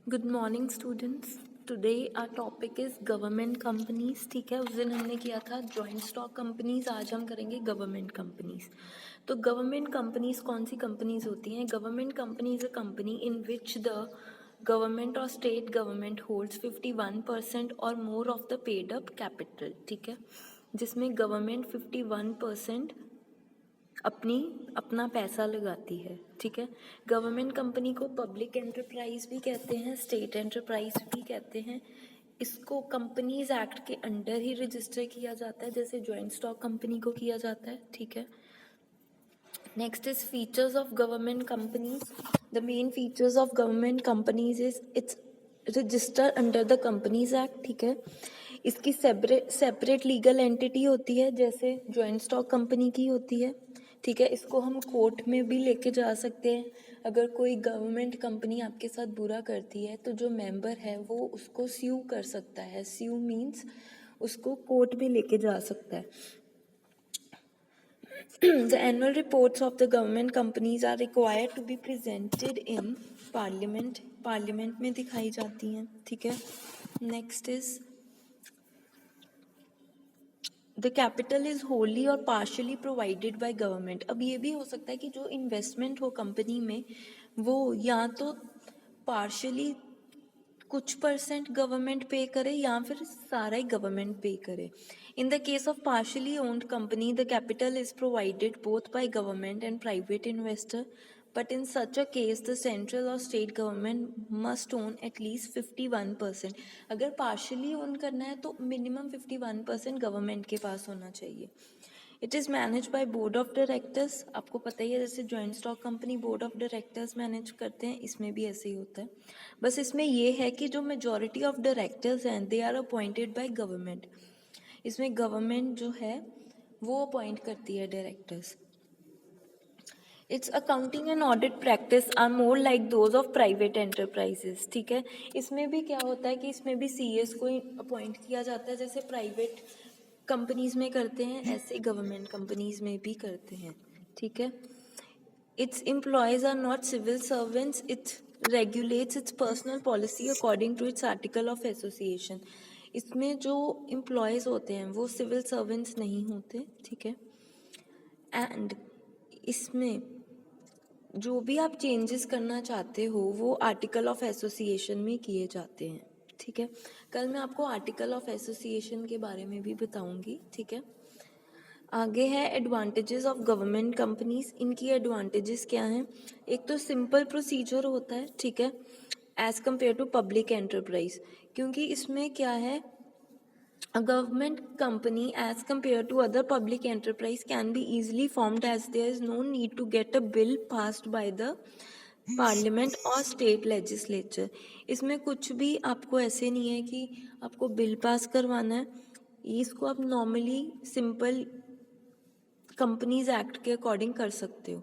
Good morning students. Today our topic is government companies. ठीक है, उस दिन हमने किया था जॉइंट स्टॉक कंपनीज, आज हम करेंगे गवर्नमेंट कंपनीज। तो गवर्नमेंट कंपनीज कौन सी कंपनीज होती हैं? Government company is a company in which the government और स्टेट गवर्नमेंट होल्ड्स 51% और more of the paid up capital. ठीक है, जिसमें गवर्नमेंट 51% अपना पैसा लगाती है। ठीक है, गवर्नमेंट कंपनी को पब्लिक एंटरप्राइज भी कहते हैं, स्टेट एंटरप्राइज भी कहते हैं। इसको कंपनीज एक्ट के अंडर ही रजिस्टर किया जाता है, जैसे जॉइंट स्टॉक कंपनी को किया जाता है। ठीक है, next is features of government companies. The main features of government companies is it's register under the companies act. ठीक है, इसकी सेपरेट लीगल एंटिटी होती है, जैसे जॉइंट स्टॉक कंपनी की होती है। ठीक है, इसको हम कोर्ट में भी लेके जा सकते हैं। अगर कोई गवर्नमेंट कंपनी आपके साथ बुरा करती है तो जो मेंबर है वो उसको स्यू कर सकता है। स्यू मीन्स उसको कोर्ट में लेके जा सकता है। The annual reports of the government companies are required to be presented in parliament. Parliament में दिखाई जाती हैं। ठीक है, next is the capital is Holi और पार्शली प्रोवाइडेड बाय गवर्नमेंट। अब ये भी हो सकता है कि जो इन्वेस्टमेंट हो कंपनी में वो या तो पार्शली कुछ परसेंट गवर्नमेंट पे करे या फिर सारा ही गवर्नमेंट पे करे। In the case of partially owned company the capital is provided both by government and private investor, but in such a case the central और state government must own at least 51%। अगर partially own करना है तो minimum 51% government के पास होना चाहिए। It is manage by board of directors. आपको पता ही है, जैसे joint stock company board of directors manage करते हैं, इसमें भी ऐसे ही होता है। बस इसमें ये है कि जो मेजॉरिटी ऑफ डायरेक्टर्स हैं they are appointed by government. इसमें गवर्नमेंट जो है वो अपॉइंट करती है directors. Its accounting and audit practice are more like those of private enterprises. ठीक है, इसमें भी क्या होता है कि इसमें भी सीएस को अपॉइंट किया जाता है, जैसे प्राइवेट कंपनीज में करते हैं ऐसे गवर्नमेंट कंपनीज में भी करते हैं। ठीक है, its employees are not civil servants. Its regulates its personal policy according to its article of association. इसमें जो एम्प्लॉयज होते हैं वो सिविल सर्वेंट्स नहीं होते। ठीक है, एंड इसमें जो भी आप चेंजेस करना चाहते हो वो आर्टिकल ऑफ एसोसिएशन में किए जाते हैं। ठीक है, कल मैं आपको आर्टिकल ऑफ एसोसिएशन के बारे में भी बताऊंगी। ठीक है, आगे है एडवांटेजेस ऑफ गवर्नमेंट कंपनीज। इनकी एडवांटेजेस क्या हैं? एक तो सिंपल प्रोसीजर होता है। ठीक है, as compare to public enterprise, क्योंकि इसमें क्या है, a government company as compared to other public enterprise can be easily formed as there is no need to get a bill passed by the parliament और state legislature. इसमें कुछ भी आपको ऐसे नहीं है कि आपको बिल पास करवाना है, इसको आप नॉर्मली सिंपल कंपनीज एक्ट के अकॉर्डिंग कर सकते हो।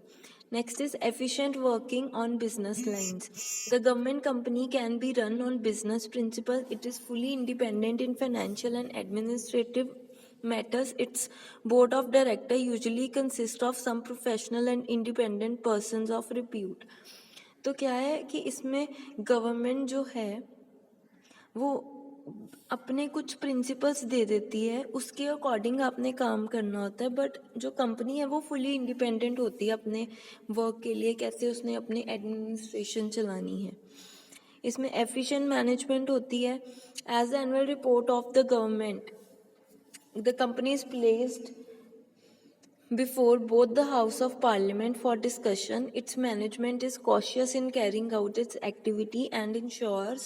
Next is efficient working on business lines. The government company can be run on business principle. It is fully independent in financial and administrative matters. Its board of director usually consists of some professional and independent persons of repute. तो क्या है कि इसमें government जो है वो अपने कुछ प्रिंसिपल्स दे देती है, उसके अकॉर्डिंग आपने काम करना होता है। बट जो कंपनी है वो फुली इंडिपेंडेंट होती है अपने वर्क के लिए, कैसे उसने अपनी एडमिनिस्ट्रेशन चलानी है। इसमें एफिशिएंट मैनेजमेंट होती है। As the annual report of the government the company is placed before both the House of Parliament for discussion. Its management is cautious in carrying out its activity and ensures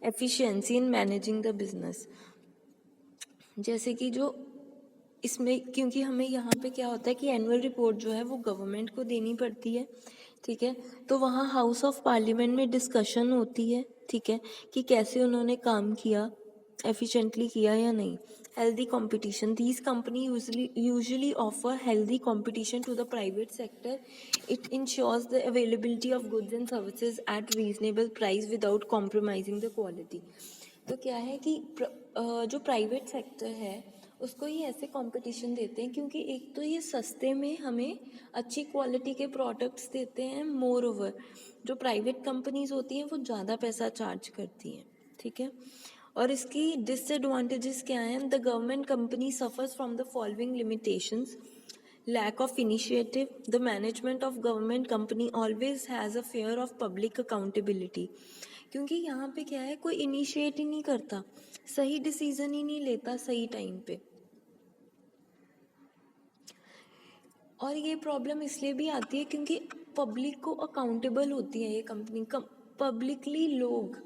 efficiency in managing the business. जैसे कि जो इसमें, क्योंकि हमें यहाँ पे क्या होता है कि एनुअल रिपोर्ट जो है वो गवर्नमेंट को देनी पड़ती है। ठीक है, तो वहाँ हाउस ऑफ पार्लियामेंट में डिस्कशन होती है। ठीक है, कि कैसे उन्होंने काम किया, एफिशिएंटली किया या नहीं। Healthy competition, these company usually offer healthy competition to the private sector. It ensures the availability of goods and services at reasonable price without compromising the quality. तो क्या है कि जो प्राइवेट सेक्टर है उसको ही ऐसे कंपटीशन देते हैं, क्योंकि एक तो ये सस्ते में हमें अच्छी क्वालिटी के प्रोडक्ट्स देते हैं, मोर ओवर जो प्राइवेट कंपनीज होती हैं वो ज़्यादा पैसा चार्ज करती हैं, ठीक है। और इसकी डिसएडवांटेजेस क्या हैं? The government company suffers from the following limitations: lack of initiative. The management of government company always has a fear of public accountability. क्योंकि यहाँ पे क्या है, कोई इनिशिएट ही नहीं करता, सही डिसीजन ही नहीं लेता सही टाइम पे। और ये प्रॉब्लम इसलिए भी आती है क्योंकि पब्लिक को अकाउंटेबल होती है ये कंपनी। पब्लिकली लोग,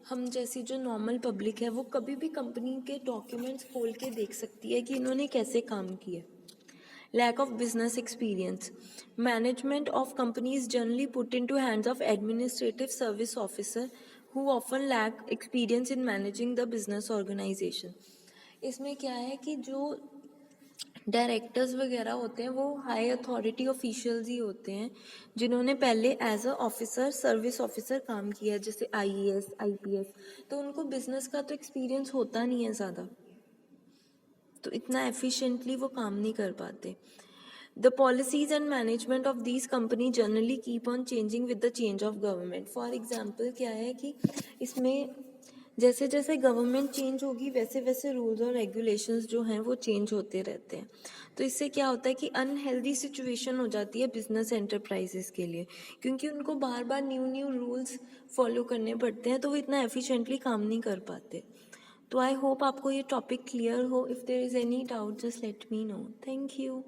हम जैसी जो नॉर्मल पब्लिक है, वो कभी भी कंपनी के डॉक्यूमेंट्स खोल के देख सकती है कि इन्होंने कैसे काम किया। Lack of business experience. Management of companies generally put into hands of administrative service officer who often lack experience in managing the business organization. इसमें क्या है कि जो डायरेक्टर्स वगैरह होते हैं वो हाई अथॉरिटी ऑफिशियल्स ही होते हैं, जिन्होंने पहले as a officer, service officer काम किया, जैसे आईएएस, आईपीएस। तो उनको बिजनेस का तो एक्सपीरियंस होता नहीं है ज़्यादा, तो इतना एफिशिएंटली वो काम नहीं कर पाते। The policies and management of these company generally keep on changing with the change of government. For example क्या है कि इसमें जैसे जैसे गवर्नमेंट चेंज होगी वैसे वैसे रूल्स और रेगुलेशंस जो हैं वो चेंज होते रहते हैं। तो इससे क्या होता है कि अनहेल्दी सिचुएशन हो जाती है बिजनेस एंटरप्राइजेस के लिए, क्योंकि उनको बार बार न्यू न्यू रूल्स फॉलो करने पड़ते हैं, तो वो इतना एफिशिएंटली काम नहीं कर पाते। तो आई होप आपको ये टॉपिक क्लियर हो। If there is any doubt just let me know. Thank you.